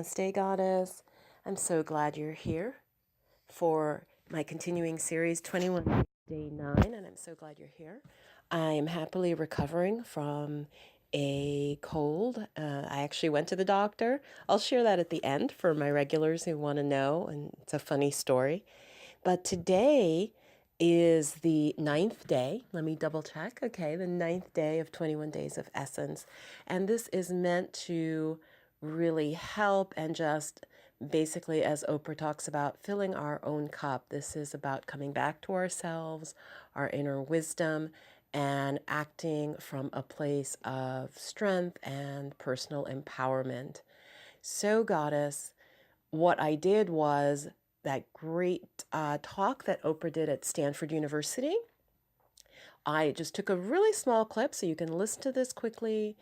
Namaste, Goddess. I'm so glad you're here for my continuing series, 21 Days, Day 9, and I'm so glad you're here. I am happily recovering from a cold. I actually went to the doctor. I'll share that at the end for my regulars who want to know, and it's a funny story. But today is the 9th day. Let me double check. Okay, the 9th day of 21 Days of Essence. And this is meant to really help and just basically, as Oprah talks about, filling our own cup. This is about coming back to ourselves, our inner wisdom, and acting from a place of strength and personal empowerment. So, Goddess, what I did was that great talk that Oprah did at Stanford University. I just took a really small clip so you can listen to this quickly.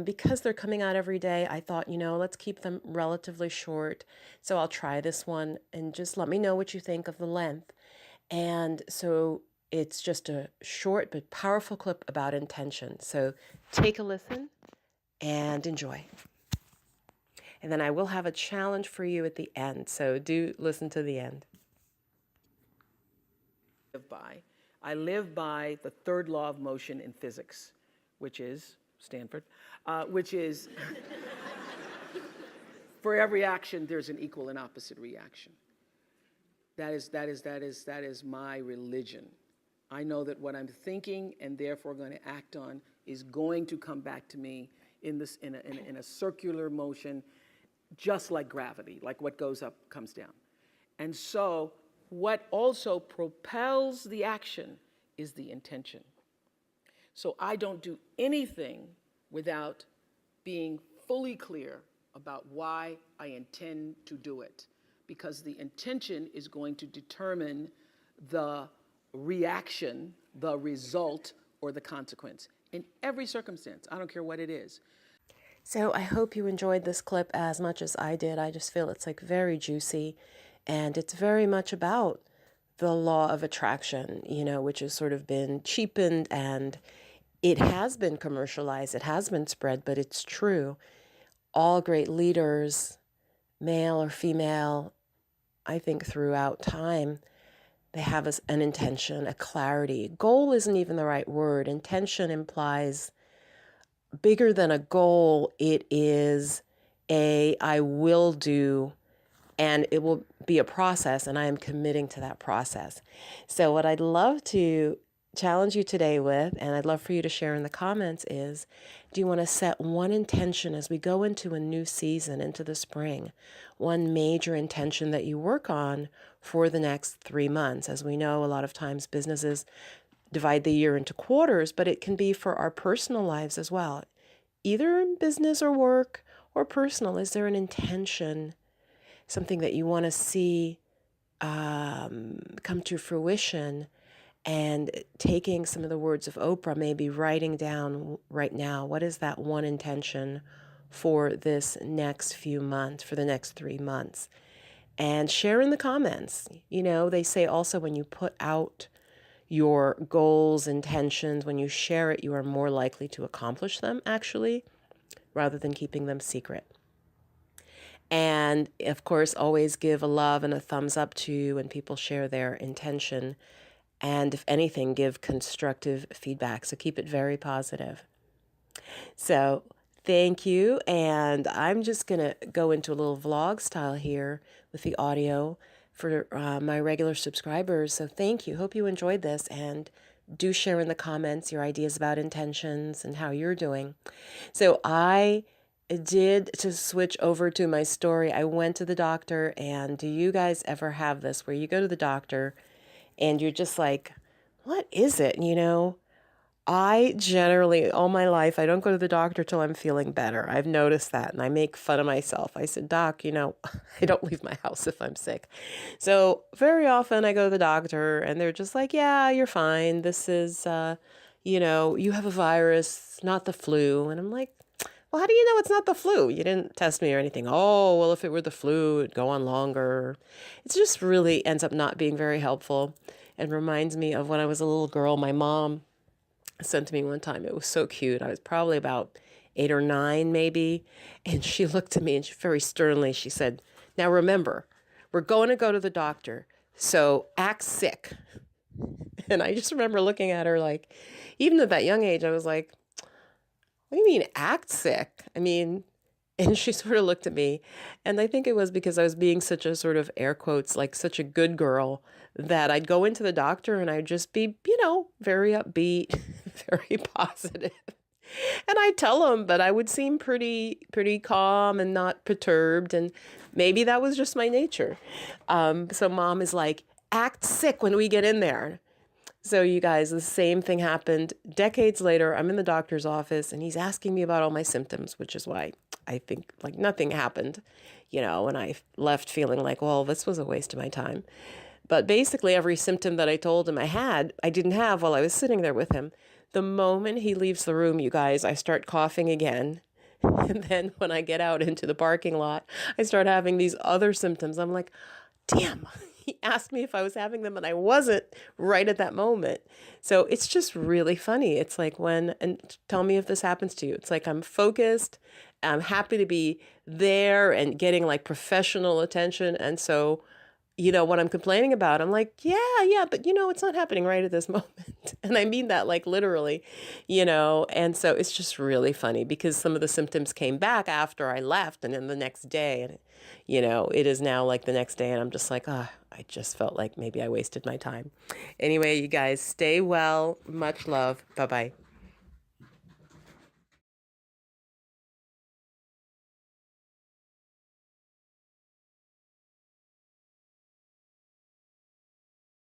Because they're coming out every day, I thought, let's keep them relatively short. So I'll try this one and just let me know what you think of the length. And so it's just a short but powerful clip about intention. So take a listen and enjoy. And then I will have a challenge for you at the end. So do listen to the end. I live by the third law of motion in physics, which is Stanford, which is for every action, there's an equal and opposite reaction. That is my religion. I know that what I'm thinking and therefore going to act on is going to come back to me in a circular motion, just like gravity, like what goes up comes down. And so what also propels the action is the intention. So I don't do anything without being fully clear about why I intend to do it, because the intention is going to determine the reaction, the result, or the consequence in every circumstance. I don't care what it is. So I hope you enjoyed this clip as much as I did. I just feel it's like very juicy, and it's very much about the law of attraction, which has sort of been cheapened, and it has been commercialized, it has been spread, but it's true. All great leaders, male or female, I think throughout time, they have an intention, a clarity. Goal isn't even the right word. Intention implies bigger than a goal. It is I will do, and it will be a process, and I am committing to that process. So what I'd love to challenge you today with, and I'd love for you to share in the comments, is do you want to set one intention as we go into a new season, into the spring, one major intention that you work on for the next 3 months? As we know, a lot of times businesses divide the year into quarters, but it can be for our personal lives as well. Either in business or work or personal, is there an intention, something that you want to see come to fruition? And taking some of the words of Oprah, maybe writing down right now, what is that one intention for this next few months, for the next 3 months? And share in the comments. They say also when you put out your goals, intentions, when you share it, you are more likely to accomplish them, actually, rather than keeping them secret. And of course, always give a love and a thumbs up to when people share their intention. And if anything, give constructive feedback. So keep it very positive. So thank you. And I'm just going to go into a little vlog style here with the audio for my regular subscribers. So thank you. Hope you enjoyed this. And do share in the comments your ideas about intentions and how you're doing. So I did, to switch over to my story, I went to the doctor. And do you guys ever have this where you go to the doctor and you're just like, what is it? I generally, all my life, I don't go to the doctor till I'm feeling better. I've noticed that, and I make fun of myself. I said, Doc, I don't leave my house if I'm sick. So very often I go to the doctor, and they're just like, yeah, you're fine. This is, you have a virus, not the flu. And I'm like, well, how do you know it's not the flu? You didn't test me or anything. Oh, well, if it were the flu, it'd go on longer. It just really ends up not being very helpful and reminds me of when I was a little girl. My mom sent to me one time. It was so cute. I was probably about 8 or 9 maybe. And she looked at me and she very sternly, she said, now remember, we're going to go to the doctor. So act sick. And I just remember looking at her like, even at that young age, I was like, what do you mean act sick? I mean, and she sort of looked at me, and I think it was because I was being such a sort of air quotes, like such a good girl, that I'd go into the doctor and I'd just be, very upbeat, very positive. And I'd tell him, but I would seem pretty calm and not perturbed. And maybe that was just my nature. So mom is like, act sick when we get in there. So you guys, the same thing happened decades later. I'm in the doctor's office and he's asking me about all my symptoms, which is why I think like nothing happened, and I left feeling like, well, this was a waste of my time. But basically every symptom that I told him I didn't have while I was sitting there with him. The moment he leaves the room, you guys, I start coughing again. And then when I get out into the parking lot, I start having these other symptoms. I'm like, damn, he asked me if I was having them and I wasn't right at that moment. So it's just really funny. It's like and tell me if this happens to you. It's like I'm focused, I'm happy to be there and getting like professional attention. And so, what I'm complaining about, I'm like, yeah, but it's not happening right at this moment. And I mean that like literally, and so it's just really funny because some of the symptoms came back after I left and then the next day, and it is now like the next day and I'm just like, I just felt like maybe I wasted my time. Anyway, you guys stay well. Much love. Bye-bye.